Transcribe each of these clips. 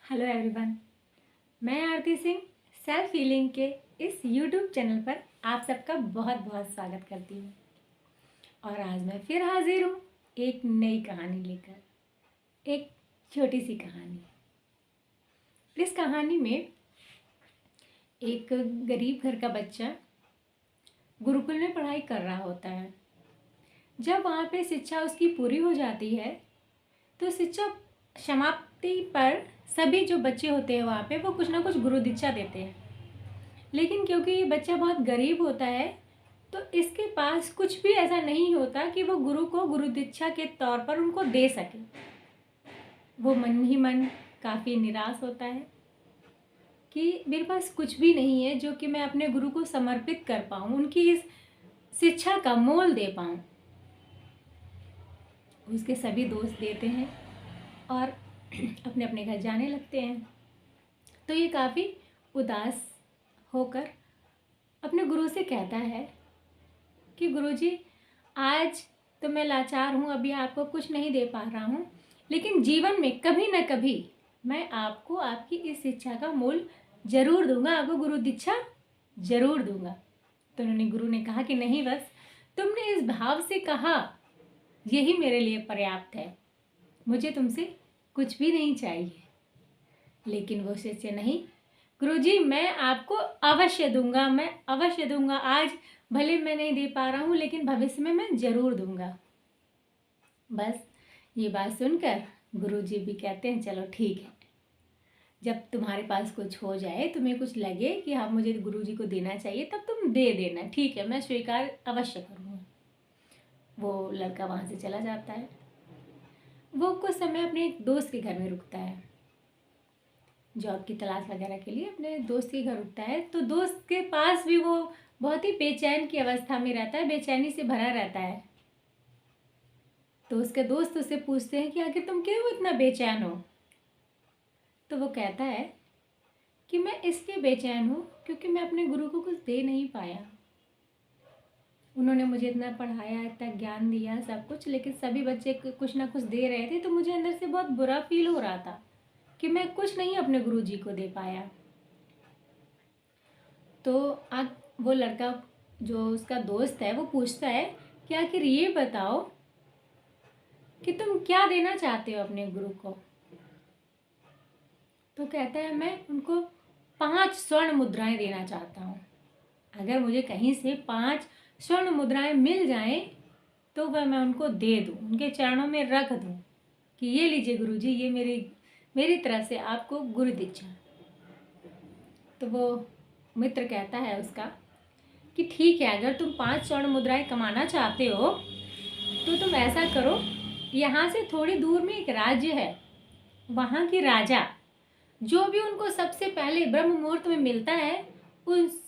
Hello everyone, मैं आरती Singh self healing के इस यूट्यूब चैनल पर आप सबका बहुत बहुत स्वागत करती हूँ। और आज मैं फिर हाजिर हूँ एक नई कहानी लेकर। एक छोटी सी कहानी। इस कहानी में एक गरीब घर का बच्चा गुरुकुल में पढ़ाई कर रहा होता है। जब वहाँ पे शिक्षा उसकी पूरी हो जाती है तो शिक्षा समाप्ति पर सभी जो बच्चे होते हैं वहाँ पे वो कुछ ना कुछ गुरु दीक्षा देते हैं। लेकिन क्योंकि ये बच्चा बहुत गरीब होता है तो इसके पास कुछ भी ऐसा नहीं होता कि वो गुरु को गुरु दीक्षा के तौर पर उनको दे सके। वो मन ही मन काफ़ी निराश होता है कि मेरे पास कुछ भी नहीं है जो कि मैं अपने गुरु को समर्पित कर पाऊँ, उनकी इस शिक्षा का मोल दे पाऊँ। उसके सभी दोस्त देते हैं और अपने अपने घर जाने लगते हैं। तो ये काफ़ी उदास होकर अपने गुरु से कहता है कि गुरुजी, आज तो मैं लाचार हूँ, अभी आपको कुछ नहीं दे पा रहा हूँ, लेकिन जीवन में कभी न कभी मैं आपको आपकी इस शिक्षा का मूल ज़रूर दूंगा, आपको गुरु दीक्षा ज़रूर दूंगा। तो उन्होंने गुरु ने कहा कि नहीं, बस तुमने इस भाव से कहा यही मेरे लिए पर्याप्त है, मुझे तुमसे कुछ भी नहीं चाहिए। लेकिन वो शिष्य नहीं, गुरुजी मैं आपको अवश्य दूंगा, मैं अवश्य दूंगा, आज भले मैं नहीं दे पा रहा हूँ लेकिन भविष्य में मैं ज़रूर दूंगा। बस ये बात सुनकर गुरुजी भी कहते हैं चलो ठीक है, जब तुम्हारे पास कुछ हो जाए, तुम्हें कुछ लगे कि हाँ मुझे गुरुजी को देना चाहिए, तब तुम दे देना, ठीक है, मैं स्वीकार अवश्य करूँगा। वो लड़का वहाँ से चला जाता है। वो कुछ समय अपने एक दोस्त के घर में रुकता है, जॉब की तलाश वगैरह के लिए अपने दोस्त के घर रुकता है। तो दोस्त के पास भी वो बहुत ही बेचैन की अवस्था में रहता है, बेचैनी से भरा रहता है। तो उसके दोस्त उससे पूछते हैं कि आखिर तुम क्यों इतना बेचैन हो। तो वो कहता है कि मैं इसलिए बेचैन हूँ क्योंकि मैं अपने गुरु को कुछ दे नहीं पाया। उन्होंने मुझे इतना पढ़ाया, इतना ज्ञान दिया, सब कुछ, लेकिन सभी बच्चे कुछ ना कुछ दे रहे थे, तो मुझे अंदर से बहुत बुरा फील हो रहा था कि मैं कुछ नहीं अपने गुरु जी को दे पाया। तो अब वो लड़का जो उसका दोस्त है वो पूछता है कि आखिर ये बताओ कि तुम क्या देना चाहते हो अपने गुरु को। तो कहता है मैं उनको 5 स्वर्ण मुद्राएं देना चाहता हूँ। अगर मुझे कहीं से 5 स्वर्ण मुद्राएं मिल जाएं तो वह मैं उनको दे दूँ, उनके चरणों में रख दूँ कि ये लीजिए गुरुजी, ये मेरी तरफ से आपको गुरु दीक्षा। तो वो मित्र कहता है उसका कि ठीक है, अगर तुम 5 स्वर्ण मुद्राएं कमाना चाहते हो तो तुम ऐसा करो, यहाँ से थोड़ी दूर में एक राज्य है, वहाँ की राजा जो भी उनको सबसे पहले ब्रह्म मुहूर्त में मिलता है उस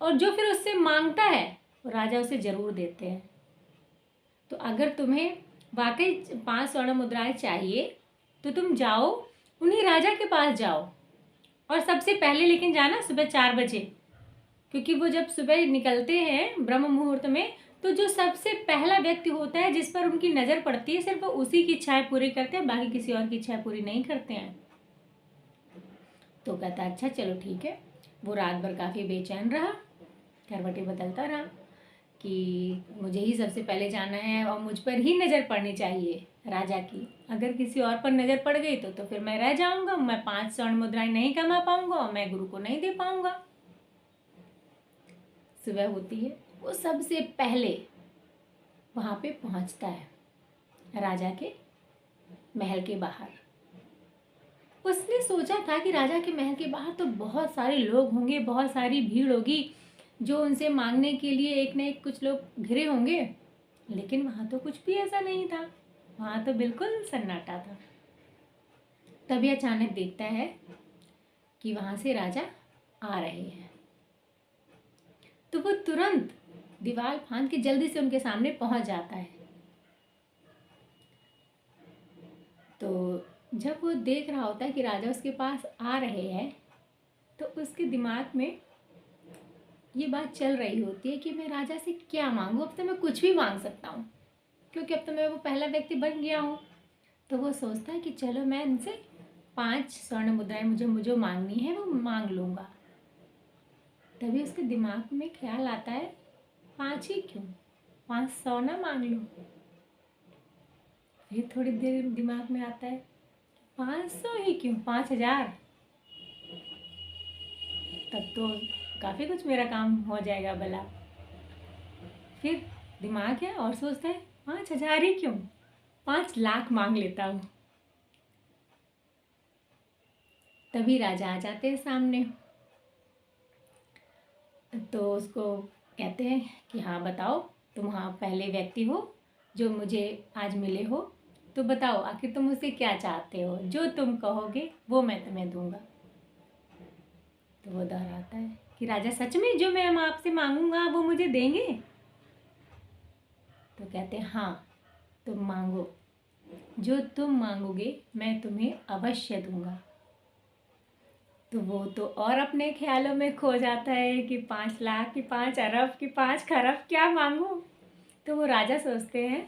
और जो फिर उससे मांगता है वो राजा उसे ज़रूर देते हैं। तो अगर तुम्हें वाकई 5 स्वर्ण मुद्राएं चाहिए तो तुम जाओ, उन्हीं राजा के पास जाओ, और सबसे पहले लेकिन जाना सुबह 4 बजे, क्योंकि वो जब सुबह निकलते हैं ब्रह्म मुहूर्त में तो जो सबसे पहला व्यक्ति होता है जिस पर उनकी नज़र पड़ती है सिर्फ वो उसी की इच्छाएं पूरी करते हैं, बाकी किसी और की इच्छाएं पूरी नहीं करते हैं। तो कहता अच्छा चलो ठीक है। वो रात भर काफ़ी बेचैन रहा, करवटें बदलता रहा कि मुझे ही सबसे पहले जाना है और मुझ पर ही नज़र पड़नी चाहिए राजा की। अगर किसी और पर नज़र पड़ गई तो फिर मैं रह जाऊंगा, मैं 5 स्वर्ण मुद्राएं नहीं कमा पाऊंगा और मैं गुरु को नहीं दे पाऊंगा। सुबह होती है, वो सबसे पहले वहाँ पे पहुँचता है राजा के महल के बाहर। उसने सोचा था कि राजा के महल के बाहर तो बहुत सारे लोग होंगे, बहुत सारी भीड़ होगी, जो उनसे मांगने के लिए एक न एक कुछ लोग घिरे होंगे, लेकिन वहाँ तो कुछ भी ऐसा नहीं था, वहाँ तो बिल्कुल सन्नाटा था। तभी अचानक देखता है कि वहाँ से राजा आ रहे हैं। तो वो तुरंत दीवार फांद के जल्दी से उनके सामने पहुँच जाता है। तो जब वो देख रहा होता है कि राजा उसके पास आ रहे हैं तो उसके दिमाग में ये बात चल रही होती है कि मैं राजा से क्या मांगूं, अब तो मैं कुछ भी मांग सकता हूँ क्योंकि अब तो मैं वो पहला व्यक्ति बन गया हूँ। तो वो सोचता है कि चलो मैं इनसे 5 स्वर्ण मुद्राएं मुझे मुझे मांगनी है, वो मांग लूँगा। तभी उसके दिमाग में ख्याल आता है 5 ही क्यों, 500 ना मांग लो। फिर थोड़ी देर दिमाग में आता है 500 ही क्यों, 5000, तब तो काफ़ी कुछ मेरा काम हो जाएगा भला। फिर दिमाग है और सोचता है 5000 ही क्यों, 5 लाख मांग लेता हूँ। तभी राजा आ जाते हैं सामने। तो उसको कहते हैं कि हाँ बताओ, तुम हाँ पहले व्यक्ति हो जो मुझे आज मिले हो, तो बताओ आखिर तुम मुझसे क्या चाहते हो, जो तुम कहोगे वो मैं तुम्हें दूंगा। तो वो दोहराता है कि राजा सच में जो मैं आपसे मांगूंगा वो मुझे देंगे। तो कहते हैं हाँ तुम मांगो, जो तुम मांगोगे मैं तुम्हें अवश्य दूंगा। तो वो तो और अपने ख्यालों में खो जाता है कि 5 लाख की 5 अरब की 5 खरब क्या मांगूं। तो वो राजा सोचते हैं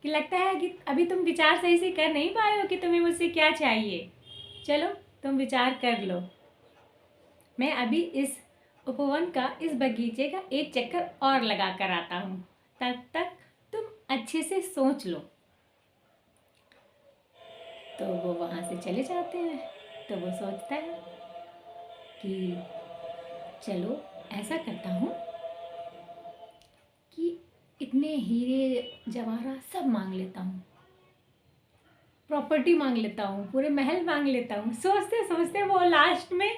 कि लगता है कि अभी तुम विचार सही से कर नहीं पाए हो कि तुम्हें मुझसे क्या चाहिए। चलो तुम विचार कर लो, मैं अभी इस उपवन का, इस बगीचे का एक चक्कर और लगा कर आता हूँ, तब तक तुम अच्छे से सोच लो। तो वो वहाँ से चले जाते हैं। तो वो सोचता है कि चलो ऐसा करता हूँ कि इतने हीरे जवाहरात सब मांग लेता हूँ, प्रॉपर्टी मांग लेता हूँ, पूरे महल मांग लेता हूँ। सोचते सोचते वो लास्ट में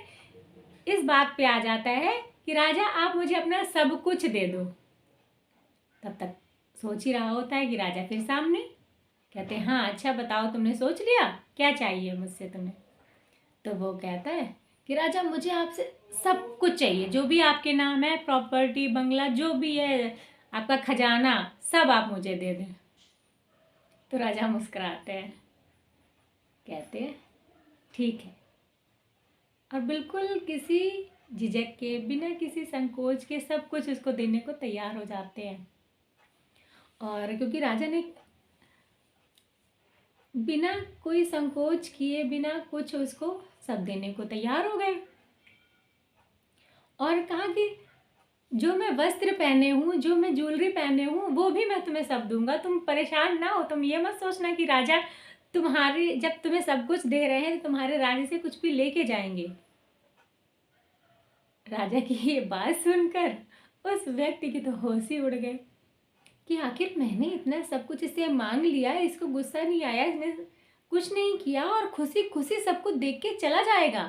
इस बात पे आ जाता है कि राजा आप मुझे अपना सब कुछ दे दो। तब तक सोच ही रहा होता है कि राजा फिर सामने कहते हैं हाँ अच्छा बताओ, तुमने सोच लिया क्या चाहिए मुझसे तुम्हें। तो वो कहता है कि राजा मुझे आपसे सब कुछ चाहिए, जो भी आपके नाम है, प्रॉपर्टी, बंगला, जो भी है, आपका खजाना, सब आप मुझे दे दें। तो राजा मुस्कुराते हैं, कहते हैं ठीक है, और बिल्कुल किसी झिझक के, बिना किसी संकोच के सब कुछ उसको देने को तैयार हो जाते हैं। और क्योंकि राजा ने बिना कोई संकोच किए, बिना कुछ, उसको सब देने को तैयार हो गए। और कहा कि जो मैं वस्त्र पहने हूँ, जो मैं ज्वेलरी पहने हूँ, वो भी मैं तुम्हें सब दूंगा, तुम परेशान ना हो। तुम ये मत सोचना कि राजा तुम्हारे, जब तुम्हें सब कुछ दे रहे हैं तो तुम्हारे राज्य से कुछ भी लेके जाएंगे। राजा की ये बात सुनकर उस व्यक्ति की तो होश ही उड़ गए कि आखिर मैंने इतना सब कुछ इससे मांग लिया, इसको गुस्सा नहीं आया, इसने कुछ नहीं किया और खुशी खुशी सब कुछ देख के चला जाएगा।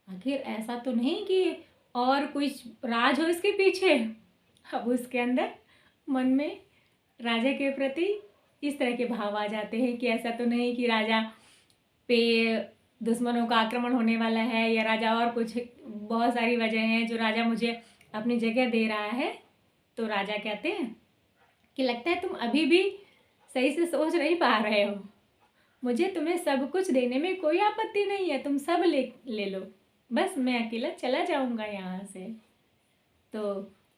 आखिर ऐसा तो नहीं कि और कोई राज हो इसके पीछे। अब उसके अंदर मन में राजा के प्रति इस तरह के भाव आ जाते हैं कि ऐसा तो नहीं कि राजा पे दुश्मनों का आक्रमण होने वाला है, या राजा और कुछ बहुत सारी वजह हैं जो राजा मुझे अपनी जगह दे रहा है। तो राजा कहते हैं कि लगता है तुम अभी भी सही से सोच नहीं पा रहे हो, मुझे तुम्हें सब कुछ देने में कोई आपत्ति नहीं है, तुम सब ले लो, बस मैं अकेला चला जाऊंगा यहाँ से। तो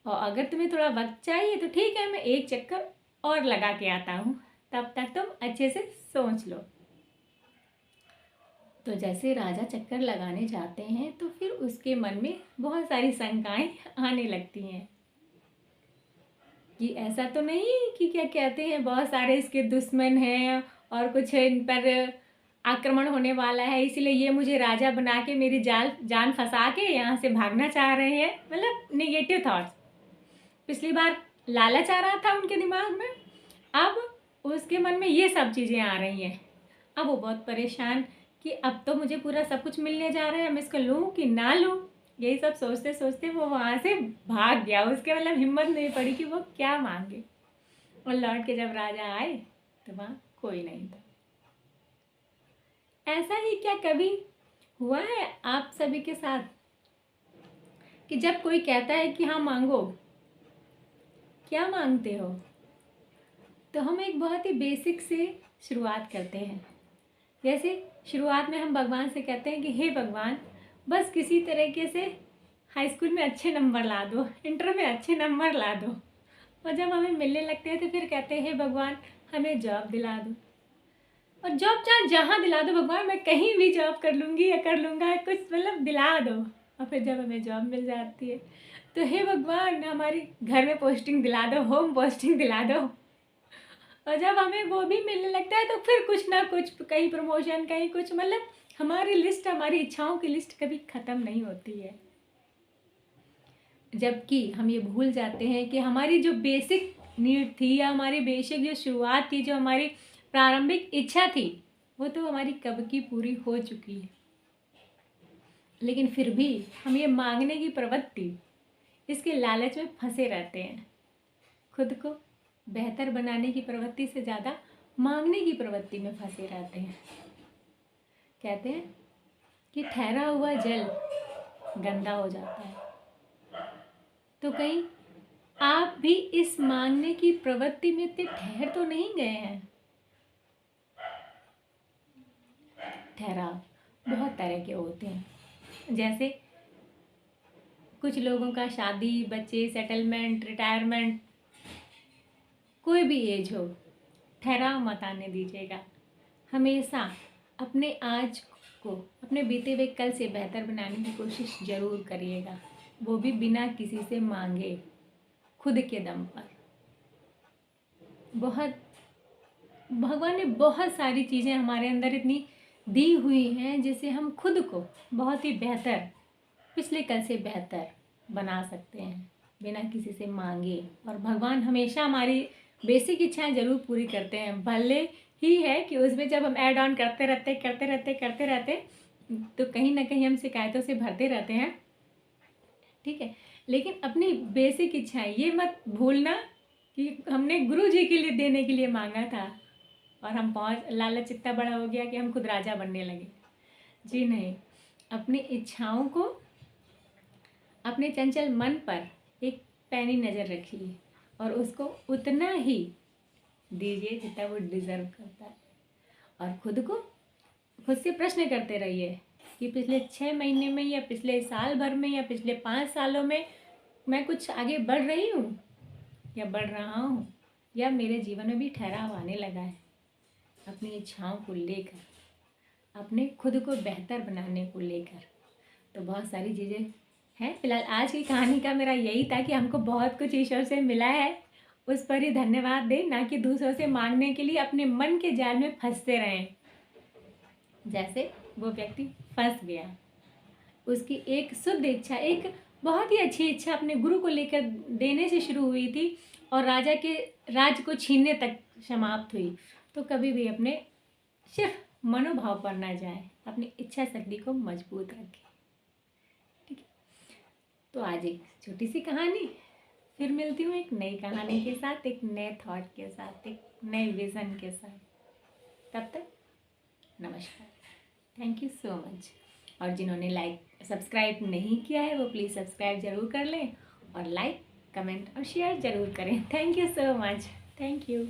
और अगर तुम्हें थोड़ा वक्त चाहिए तो ठीक है, मैं एक चक्कर और लगा के आता हूँ, तब तक तुम अच्छे से सोच लो। तो जैसे राजा चक्कर लगाने जाते हैं तो फिर उसके मन में बहुत सारी शंकाएं आने लगती हैं कि ऐसा तो नहीं कि क्या कहते हैं बहुत सारे इसके दुश्मन हैं और कुछ इन पर आक्रमण होने वाला है, इसीलिए ये मुझे राजा बना के मेरी जान फंसा के यहाँ से भागना चाह रहे हैं। मतलब नेगेटिव थॉट्स, पिछली बार लालच आ रहा था उनके दिमाग में, अब उसके मन में ये सब चीज़ें आ रही हैं। अब वो बहुत परेशान कि अब तो मुझे पूरा सब कुछ मिलने जा रहा है, मैं इसको लूँ कि ना लूँ। यही सब सोचते सोचते वो वहाँ से भाग गया, उसके मतलब हिम्मत नहीं पड़ी कि वो क्या मांगे। और लौट के जब राजा आए तो वहाँ कोई नहीं था। ऐसा ही क्या कभी हुआ है आप सभी के साथ कि जब कोई कहता है कि हाँ मांगो, क्या मांगते हो, तो हम एक बहुत ही बेसिक से शुरुआत करते हैं। जैसे शुरुआत में हम भगवान से कहते हैं कि हे भगवान बस किसी तरीके से हाई स्कूल में अच्छे नंबर ला दो, इंटर में अच्छे नंबर ला दो। और जब हमें मिलने लगते हैं तो फिर कहते हैं हे भगवान हमें जॉब दिला दो। और जॉब चाहे जहाँ दिला दो भगवान, मैं कहीं भी जॉब कर लूँगी या कर लूँगा, कुछ मतलब दिला दो। और फिर जब हमें जॉब मिल जाती है तो हे भगवान हमारी घर में पोस्टिंग दिला दो, होम पोस्टिंग दिला दो। और जब हमें वो भी मिलने लगता है तो फिर कुछ ना कुछ, कहीं प्रमोशन कहीं कुछ, मतलब हमारी लिस्ट, हमारी इच्छाओं की लिस्ट कभी ख़त्म नहीं होती है। जबकि हम ये भूल जाते हैं कि हमारी जो बेसिक नीड थी या हमारी बेसिक जो शुरुआत थी, जो हमारी प्रारंभिक इच्छा थी, वो तो हमारी कब की पूरी हो चुकी है। लेकिन फिर भी हम ये मांगने की प्रवृत्ति, इसके लालच में फंसे रहते हैं। खुद को बेहतर बनाने की प्रवृत्ति से ज़्यादा मांगने की प्रवृत्ति में फंसे रहते हैं। कहते हैं कि ठहरा हुआ जल गंदा हो जाता है। तो कहीं आप भी इस मांगने की प्रवृत्ति में इतने ठहर तो नहीं गए हैं? ठहराव बहुत तरह के होते हैं। जैसे कुछ लोगों का शादी, बच्चे, सेटलमेंट, रिटायरमेंट, कोई भी एज हो, ठहराव मत आने दीजिएगा। हमेशा अपने आज को, अपने बीते हुए कल से बेहतर बनाने की कोशिश ज़रूर करिएगा, वो भी बिना किसी से मांगे, खुद के दम पर। बहुत भगवान ने बहुत सारी चीज़ें हमारे अंदर इतनी दी हुई हैं जिससे हम खुद को बहुत ही बेहतर, पिछले कल से बेहतर बना सकते हैं बिना किसी से मांगे। और भगवान हमेशा हमारी बेसिक इच्छाएं ज़रूर पूरी करते हैं। भले ही है कि उसमें जब हम ऐड ऑन करते रहते तो कहीं ना कहीं हम शिकायतों से भरते रहते हैं, ठीक है। लेकिन अपनी बेसिक इच्छाएं ये मत भूलना कि हमने गुरु जी के लिए देने के लिए मांगा था और हम लालच इतना बड़ा हो गया कि हम खुद राजा बनने लगे। जी नहीं, अपनी इच्छाओं को, अपने चंचल मन पर एक पैनी नज़र रखिए और उसको उतना ही दीजिए जितना वो डिज़र्व करता है। और खुद से प्रश्न करते रहिए कि पिछले 6 महीने में या पिछले साल भर में या पिछले 5 सालों में मैं कुछ आगे बढ़ रही हूँ या बढ़ रहा हूँ, या मेरे जीवन में भी ठहराव आने लगा है अपनी इच्छाओं को लेकर, अपने खुद को बेहतर बनाने को लेकर। तो बहुत सारी चीज़ें हैं। फिलहाल आज की कहानी का मेरा यही था कि हमको बहुत कुछ ईश्वर से मिला है, उस पर ही धन्यवाद दें, ना कि दूसरों से मांगने के लिए अपने मन के जाल में फंसते रहें। जैसे वो व्यक्ति फंस गया, उसकी एक शुद्ध इच्छा, एक बहुत ही अच्छी इच्छा अपने गुरु को लेकर देने से शुरू हुई थी और राजा के राज को छीनने तक समाप्त हुई। तो कभी भी अपने सिर्फ मनोभाव पर ना जाए, अपनी इच्छा शक्ति को मजबूत रखें, ठीक है। तो आज एक छोटी सी कहानी, फिर मिलती हूँ एक नई कहानी के साथ, एक नए थॉट के साथ, एक नए विज़न के साथ। तब तक नमस्कार, थैंक यू सो मच। और जिन्होंने सब्सक्राइब नहीं किया है वो प्लीज़ सब्सक्राइब ज़रूर कर लें और लाइक, कमेंट और शेयर ज़रूर करें। Thank you so much, thank you.